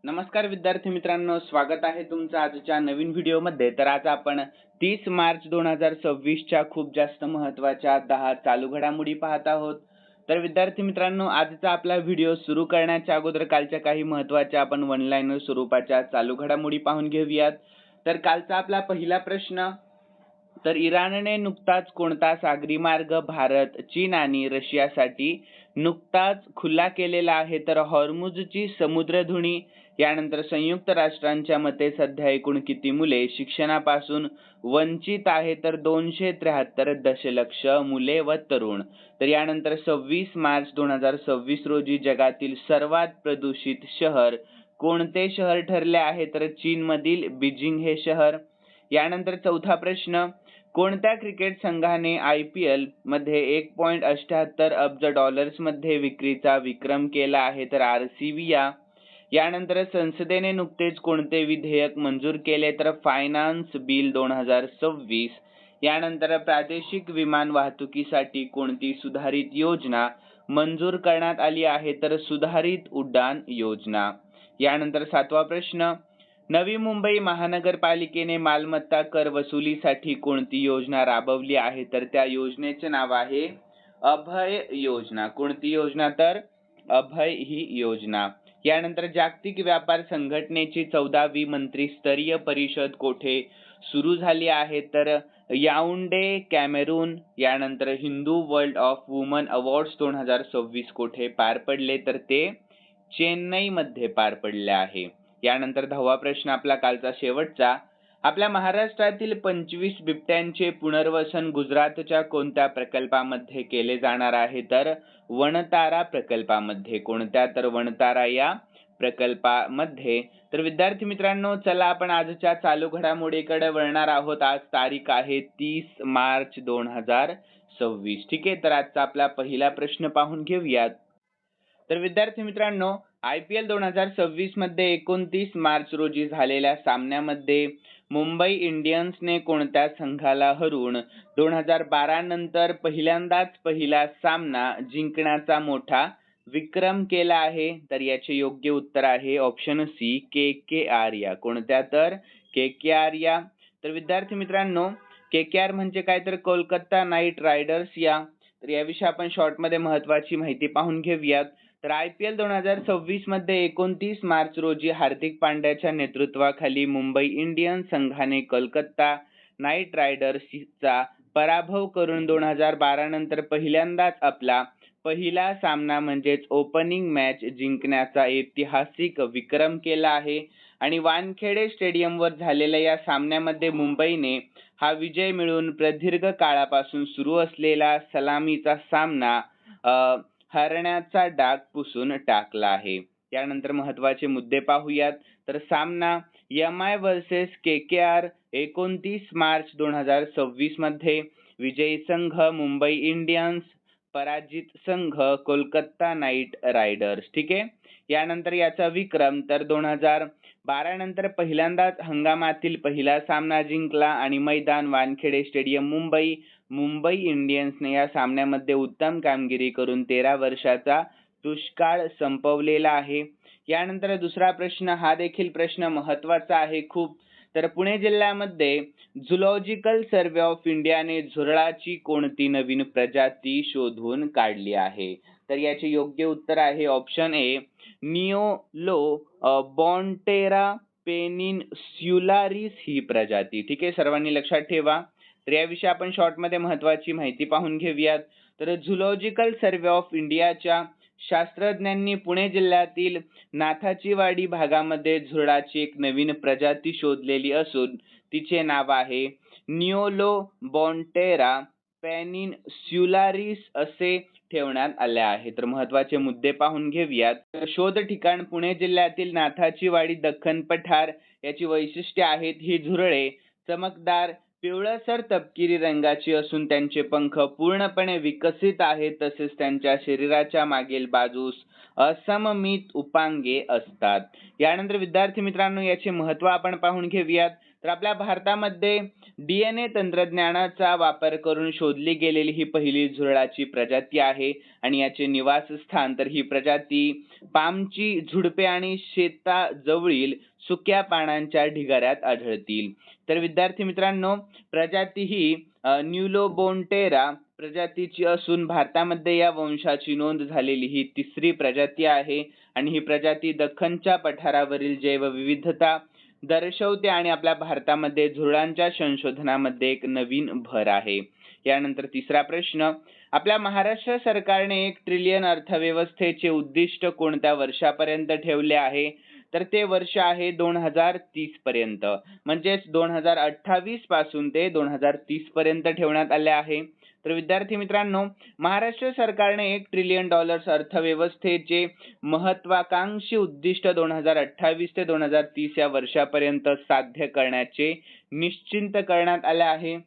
नमस्कार विद्यार्थी मित्रांनो, स्वागत आहे तुमचं आजच्या नवीन व्हिडिओमध्ये. तर आज आपण 30 मार्च 2026 च्या खूप जास्त महत्त्वाच्या 10 चालू घडामोडी पाहत आहोत. तर विद्यार्थी मित्रांनो, आजचा आपला व्हिडिओ सुरू करण्याच्या अगोदर कालच्या काही महत्त्वाच्या आपण वन लाईनर स्वरूपाच्या चालू घडामोडी पाहून घेऊयात. तर कालचा आपला पहिला प्रश्न, तर इराणने नुकताच कोणता सागरी मार्ग भारत, चीन आणि रशियासाठी नुकताच खुला केलेला आहे? तर हॉर्मुझची समुद्रधुनी. यानंतर संयुक्त राष्ट्रांच्या मते सध्या एकूण किती मुले शिक्षणापासून वंचित आहे? तर 273 दशलक्ष मुले व तरुण. तर यानंतर 26 मार्च 2026 रोजी जगातील सर्वात प्रदूषित शहर कोणते शहर ठरले आहे? तर चीनमधील बीजिंग हे शहर. यानंतर चौथा प्रश्न, कोणत्या क्रिकेट संघाने IPL मध्ये 1.78 अब्ज डॉलर्स मध्ये विक्रीचा विक्रम केला आहे? तर RCB. यानंतर संसदेने नुकतेच कोणते विधेयक मंजूर केले? तर फायनान्स बिल 2026. यानंतर प्रादेशिक विमान वाहतुकीसाठी कोणती सुधारित योजना मंजूर करण्यात आली आहे? तर सुधारित उड्डाण योजना. यानंतर सातवा प्रश्न, नवी मुंबई महानगरपालिकेने मालमत्ता कर वसुलीसाठी कोणती योजना राबवली आहे? तर त्या योजनेचे नाव आहे अभय योजना. कोणती योजना? तर अभय ही योजना. यानंतर जागतिक व्यापार संघटनेची 14वी मंत्रिस्तरीय परिषद कोठे सुरू झाली आहे? तर याउंडे, कॅमेरून. यानंतर Hindu world of woman awards 2026 कोठे पार पडले? तर ते चेन्नई मध्ये पार पडले आहे. यानंतर 10वा प्रश्न आपला कालचा शेवटचा, आपल्या महाराष्ट्रातील 25 बिबट्यांचे पुनर्वसन गुजरातच्या कोणत्या प्रकल्पामध्ये केले जाणार आहे? तर वनतारा प्रकल्पामध्ये. कोणत्या? तर वनतारा या प्रकल्पामध्ये. तर विद्यार्थी मित्रांनो, चला आपण आजच्या चालू घडामोडीकडे वळणार आहोत. आज तारीख आहे 30 मार्च 2026. ठीक आहे, तर आजचा आपला पहिला प्रश्न पाहून घेऊयात. तर विद्यार्थी मित्रांनो, IPL 2026 मध्ये 29 मार्च रोजी झालेल्या सामन्यामध्ये मुंबई इंडियन्सने कोणत्या संघाला हरवून 2012 नंतर पहिल्यांदाच पहिला सामना जिंकण्याचा मोठा विक्रम केला आहे? तर याचे योग्य उत्तर आहे ऑप्शन सी, KKR या. कोणत्या? तर KKR या. तर विद्यार्थी मित्रांनो, KKR म्हणजे काय? तर कोलकाता नाईट रायडर्स या. तर याविषयी आपण शॉर्टमध्ये महत्त्वाची माहिती पाहून घेऊयात. तर IPL 2026 मध्ये 29 मार्च रोजी हार्दिक पांड्याच्या नेतृत्वाखाली मुंबई इंडियन्स संघाने कोलकाता नाईट रायडर्सचा पराभव करून 2012 नंतर पहिल्यांदाच आपला पहिला सामना म्हणजेच ओपनिंग मॅच जिंकण्याचा ऐतिहासिक विक्रम केला आहे. आणि वानखेडे स्टेडियमवर झालेल्या या सामन्यामध्ये मुंबईने हा विजय मिळवून प्रदीर्घ काळापासून सुरू असलेला सलामीचा सामना हरण्याचा डाग पुसून टाकला आहे. यानंतर महत्त्वाचे मुद्दे पाहूयात. तर सामना MI वर्सेस KKR 29 मार्च 2026 मध्ये. विजयी संघ मुंबई इंडियन्स, पराजित संघ कोलकाता नाईट रायडर्स. ठीक आहे. यानंतर याचा विक्रम, तर 2012 नंतर पहिल्यांदाच हंगामातील पहिला सामना जिंकला आणि मैदान वानखेडे स्टेडियम मुंबई. मुंबई इंडियन्सने या सामन्यामध्ये उत्तम कामगिरी करून 13 वर्षाचा दुष्काळ संपवलेला आहे. यानंतर दुसरा प्रश्न, हा देखील प्रश्न महत्त्वाचा आहे खूप. तर पुणे जिल्ह्यामध्ये झुलॉजिकल सर्व्हे ऑफ इंडियाने झुरळाची कोणती नवीन प्रजाती शोधून काढली आहे? तर याचे योग्य उत्तर आहे ऑप्शन ए, निओलो बॉन्टेरा पेनिन्सुलारिस ही प्रजाती. ठीक आहे, सर्वांनी लक्षात ठेवा. तर याविषयी आपण शॉर्टमध्ये महत्त्वाची माहिती पाहून घेऊयात. तर झुलॉजिकल सर्व्हे ऑफ इंडियाच्या शास्त्रज्ञांनी पुणे जिल्ह्यातील नाथाचीवाडी भागामध्ये झुरळाची एक नवीन प्रजाती शोधलेली असून तिचे नाव आहे निओलो बॉन्टेरा पेनिन्सुलारिस असे ठेवण्यात आले आहे. तर महत्त्वाचे मुद्दे पाहून घेऊयात. शोध ठिकाण पुणे जिल्ह्यातील नाथाचीवाडी दख्खन पठार. याची वैशिष्ट्ये आहेत, ही झुरळे चमकदार पिवळसर तपकिरी रंगाची असून त्यांचे पंख पूर्णपणे विकसित आहेत. तसेच त्यांच्या शरीराच्या मागील बाजूस असममित उपांगे असतात. यानंतर विद्यार्थी मित्रांनो, याचे महत्त्व आपण पाहून घेऊयात. तर आपल्या भारतामध्ये DNA तंत्रज्ञानाचा वापर करून शोधली गेलेली ही पहिली झुरळाची प्रजाती आहे आणि याचे निवासस्थान तर ही प्रजाती पामची झुडपे आणि शेताजवळील सुक्या पानांच्या ढिगाऱ्यात आढळतील. तर विद्यार्थी मित्रांनो, प्रजाती ही न्यूलोबोंटेरा प्रजातीची असून भारतामध्ये या वंशाची नोंद झालेली ही तिसरी प्रजाती आहे आणि ही प्रजाती दख्खनच्या पठारावरील जैवविविधता दर्शवते आणि आपल्या भारतामध्ये झुरळांच्या संशोधनामध्ये एक नवीन भर आहे. यानंतर तिसरा प्रश्न, आपल्या महाराष्ट्र सरकारने 1 ट्रिलियन अर्थव्यवस्थेचे उद्दिष्ट कोणत्या वर्षापर्यंत ठेवले आहे? तर ते वर्ष आहे 2030 पर्यंत, म्हणजेच 2028 पासून ते 2030 पर्यंत ठेवण्यात आले आहे. तर विद्यार्थी मित्रांनो, महाराष्ट्र सरकारने $1 ट्रिलियन अर्थव्यवस्थेचे महत्वाकांक्षी उद्दिष्ट 2028 ते 2030 या वर्षापर्यंत साध्य करण्याचे निश्चित करण्यात आले आहे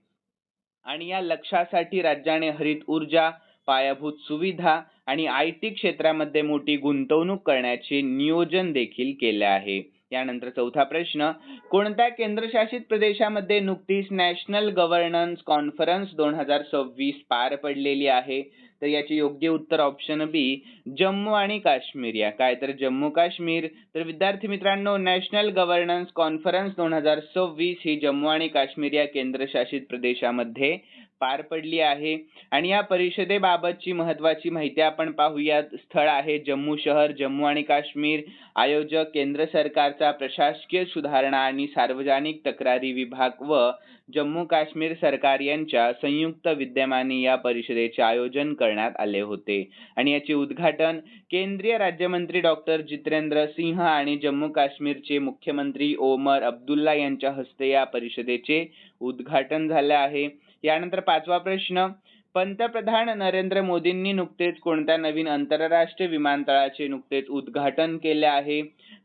आणि या लक्ष्यासाठी राज्याने हरित ऊर्जा, पायाभूत सुविधा आणि IT क्षेत्रामध्ये मोठी गुंतवणूक करण्याचे नियोजन देखील केले आहे. यानंतर चौथा प्रश्न, कोणत्या केंद्रशासित प्रदेशामध्ये नुकतीच नॅशनल गव्हर्नन्स कॉन्फरन्स 2026 पार पडलेली आहे? तर याचे योग्य उत्तर ऑप्शन बी, जम्मू आणि काश्मीर. या काय तर जम्मू काश्मीर. तर विद्यार्थी मित्रांनो, नॅशनल गव्हर्नन्स कॉन्फरन्स 2026 ही जम्मू आणि काश्मीर या केंद्रशासित प्रदेशामध्ये पार पडली आहे आणि या परिषदेबाबतची महत्त्वाची माहिती आपण पाहूयात. स्थळ आहे जम्मू शहर, जम्मू आणि काश्मीर. आयोजक केंद्र सरकारचा प्रशासकीय सुधारणा आणि सार्वजनिक तक्रारी विभाग व जम्मू काश्मीर सरकार यांच्या संयुक्त विद्यमाने या परिषदेचे आयोजन करण्यात आले होते आणि याचे उद्घाटन केंद्रीय राज्यमंत्री डॉक्टर जितेंद्र सिंह आणि जम्मू काश्मीरचे मुख्यमंत्री ओमर अब्दुल्ला यांच्या हस्ते या परिषदेचे उद्घाटन झाले आहे. यानंतर पाचवा प्रश्न, पंतप्रधान नरेंद्र मोदींनी नुकतेच कोणत्या नवीन आंतरराष्ट्रीय विमानतळाचे नुकतेच उद्घाटन केले आहे?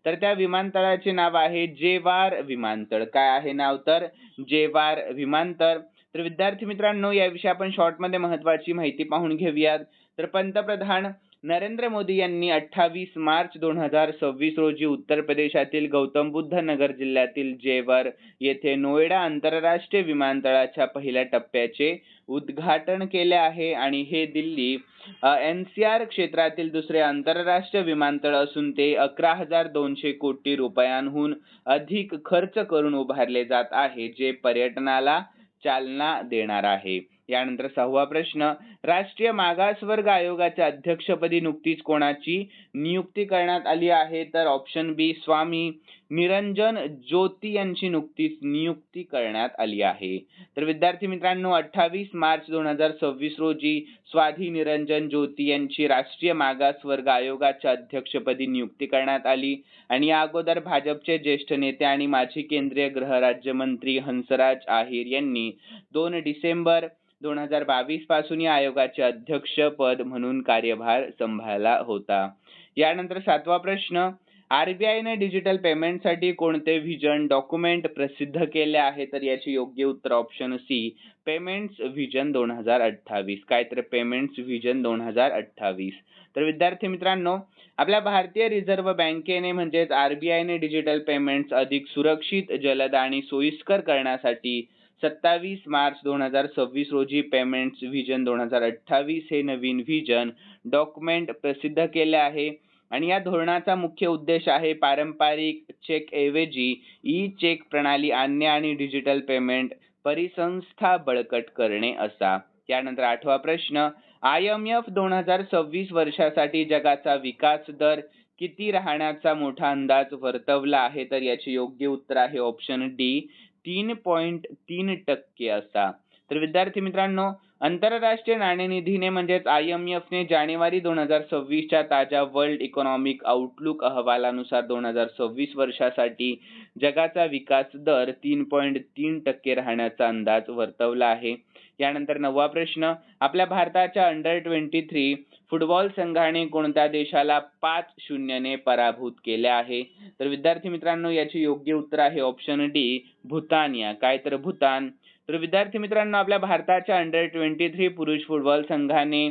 तर त्या विमानतळाचे नाव आहे जेवार विमानतळ. काय आहे नाव? तर जेवार विमानतळ. तर विद्यार्थी मित्रांनो, याविषयी आपण शॉर्टमध्ये महत्त्वाची माहिती पाहून घेऊयात. तर पंतप्रधान नरेंद्र मोदी यांनी 28 मार्च 2026 रोजी उत्तर प्रदेशातील गौतम बुद्ध नगर जिल्ह्यातील जेवर येथे नोएडा आंतरराष्ट्रीय विमानतळाच्या पहिल्या टप्प्याचे उद्घाटन केले आहे आणि हे दिल्ली NCR क्षेत्रातील दुसरे आंतरराष्ट्रीय विमानतळ असून ते 11,200 कोटी रुपयांहून अधिक खर्च करून उभारले जात आहे, जे पर्यटनाला चालना देणार आहे. यानंतर सहावा प्रश्न, राष्ट्रीय मागासवर्ग आयोगाच्या अध्यक्षपदी नुकतीच कोणाची नियुक्ती करण्यात आली आहे? तर ऑप्शन बी, स्वामी निरंजन ज्योती यांची नुकतीच नियुक्ती करण्यात आली आहे. तर विद्यार्थी मित्रांनो, 28 मार्च 2026 रोजी स्वाधी निरंजन ज्योती यांची राष्ट्रीय मागासवर्ग आयोगाच्या अध्यक्षपदी नियुक्ती करण्यात आली आणि या अगोदर भाजपचे ज्येष्ठ नेते आणि माजी केंद्रीय गृहराज्यमंत्री हंसराज अहीर यांनी 2 डिसेंबर 2022 पासून या आयोगाचे अध्यक्ष पद म्हणून कार्यभार सांभाळला होता. यानंतर सातवा प्रश्न, RBI ने डिजिटल पेमेंटसाठी कोणते व्हिजन डॉक्युमेंट प्रसिद्ध केले आहे? तर याचे योग्य उत्तर ऑप्शन सी, पेमेंट्स व्हिजन 2028. काय तर पेमेंट्स व्हिजन 2028. तर विद्यार्थी मित्रांनो, आपल्या भारतीय रिझर्व्ह बँकेने म्हणजेच RBI ने डिजिटल पेमेंट्स अधिक सुरक्षित, जलद आणि सोयीस्कर करण्यासाठी 27 मार्च 2026 रोजी पेमेंट्स व्हिजन 2028 हे नवीन व्हिजन डॉक्युमेंट प्रसिद्ध केले आहे आणि या धोरणाचा मुख्य उद्देश आहे पारंपरिक चेक ऐवजी ई-चेक प्रणाली आणणे आणि डिजिटल पेमेंट परिसंस्था बळकट करणे असा. यानंतर आठवा प्रश्न, IMF 2026 वर्षासाठी जगाचा विकास दर किती राहण्याचा मोठा अंदाज वर्तवला आहे? तर याचे योग्य उत्तर आहे ऑप्शन डी, 3.3% असा. तर विद्यार्थी मित्रांनो, आंतरराष्ट्रीय नाणेनिधीने म्हणजेच IMF ने जानेवारी 2026 च्या ताज्या वर्ल्ड इकॉनॉमिक आउटलुक अहवालानुसार 2026 वर्षासाठी जगाचा विकास दर 3.3% राहण्याचा अंदाज वर्तवला आहे. यानंतर नववा प्रश्न, आपल्या भारताच्या अंडर-23 फुटबॉल संघाने कोणत्या देशाला 5-0 ने पराभूत केले आहे? तर विद्यार्थी मित्रांनो, याचे योग्य उत्तर आहे ऑप्शन डी, भूतान. या काय तर भूतान. तर विद्यार्थी मित्रांनो, आपल्या भारताच्या अंडर-23 पुरुष फुटबॉल संघाने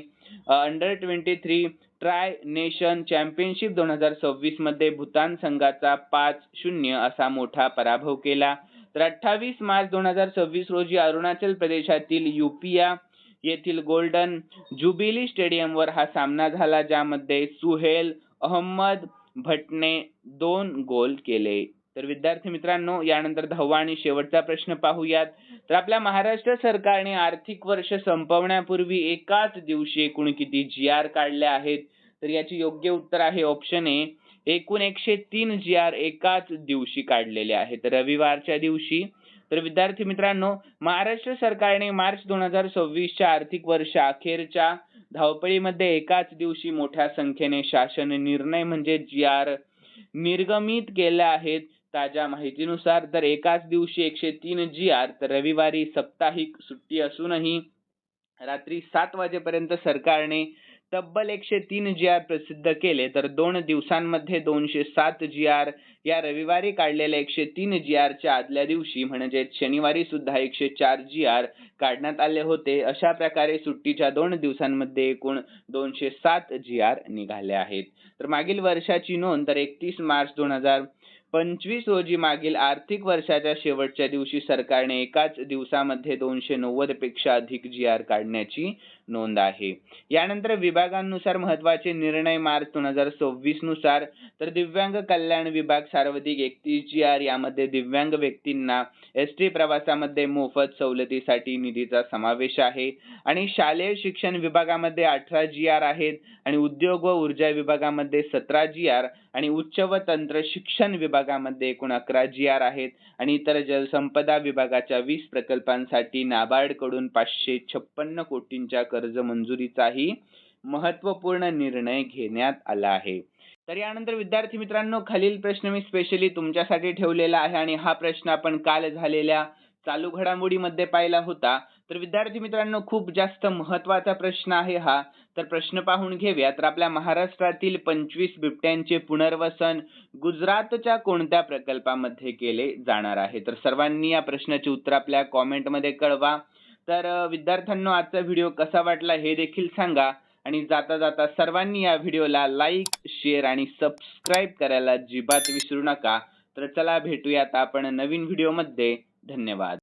अंडर-23 ट्राय नेशन चॅम्पियनशिप 2026 मध्ये भूतान संघाचा 5-0 असा मोठा पराभव केला तर 28 मार्च 2026 रोजी अरुणाचल प्रदेशातील युपिया येथील गोल्डन ज्युबिली स्टेडियमवर हा सामना झाला, ज्यामध्ये सुहेल अहमद भट्टने 2 गोल केले. तर विद्यार्थी मित्रांनो, यानंतर 10वा आणि शेवटचा प्रश्न पाहूयात. तर आपल्या महाराष्ट्र सरकारने आर्थिक वर्ष संपवण्यापूर्वी एकाच दिवशी एकूण किती GR काढले आहेत? तर याचे योग्य उत्तर आहे ऑप्शन ए, एकूण 103 GR एकाच दिवशी काढलेले आहेत, रविवारच्या दिवशी. तर विद्यार्थी मित्रांनो, महाराष्ट्र सरकारने मार्च 2026च्या आर्थिक वर्ष अखेरच्या धावपळीमध्ये एकाच दिवशी मोठ्या संख्येने शासन निर्णय म्हणजे GR निर्गमित केले आहेत. ताज्या माहितीनुसार तर एकाच दिवशी 103 GR, तर रविवारी साप्ताहिक सुट्टी असूनही रात्री 7 वाजेपर्यंत सरकारने तब्बल 103 GR प्रसिद्ध केले. तर 2 दिवसांमध्ये 207 GR या रविवारी काढलेल्या 103 GR च्या आदल्या दिवशी म्हणजे शनिवारी सुद्धा 104 GR काढण्यात आले होते. अशा प्रकारे सुट्टीच्या 2 दिवसांमध्ये एकूण 207 GR निघाले आहेत. तर मागील वर्षाची नोंद तर 31 मार्च 2025 रोजी मागील आर्थिक वर्षाच्या शेवटच्या दिवशी सरकारने एकाच दिवसामध्ये 290 पेक्षा अधिक GR काढण्याची नोंद आहे. यानंतर विभागांनुसार महत्त्वाचे निर्णय मार्च 2026 नुसार तर दिव्यांग कल्याण विभाग सर्वाधिक 31 GR, यामध्ये दिव्यांग व्यक्तींना ST प्रवासामध्ये मोफत सवलतीसाठी निधीचा समावेश आहे. आणि शालेय शिक्षण विभागामध्ये 18 GR आहेत आणि उद्योग व ऊर्जा विभागामध्ये 17 GR आणि उच्च व तंत्र शिक्षण विभागामध्ये एकूण 11 GR आहेत. आणि इतर जलसंपदा विभागाच्या 20 प्रकल्पांसाठी नाबार्ड कडून 556 कोटींच्या कर्ज मंजुरीचाही महत्त्वपूर्ण निर्णय घेण्यात आला आहे. तर यानंतर विद्यार्थी मित्रांनो, खालील प्रश्न मी स्पेशली तुमच्यासाठी ठेवलेला आहे आणि हा प्रश्न आपण काल झालेल्या चालू घडामोडीमध्ये पाहिला होता. तर विद्यार्थी मित्रांनो, खूप जास्त महत्त्वाचा प्रश्न आहे हा. तर प्रश्न पाहून घेऊया. तर आपल्या महाराष्ट्रातील 25 बिबट्यांचे पुनर्वसन गुजरातच्या कोणत्या प्रकल्पामध्ये केले जाणार आहे? तर सर्वांनी या प्रश्नाचे उत्तर आपल्या कॉमेंटमध्ये कळवा. तर विद्यार्थ्यांनो, आजचा व्हिडिओ कसा वाटला हे देखील सांगा आणि जाता जाता सर्वांनी या व्हिडिओला लाईक, शेअर आणि सबस्क्राईब करायला अजिबात विसरू नका. तर चला भेटूयात आपण नवीन व्हिडिओमध्ये. धन्यवाद.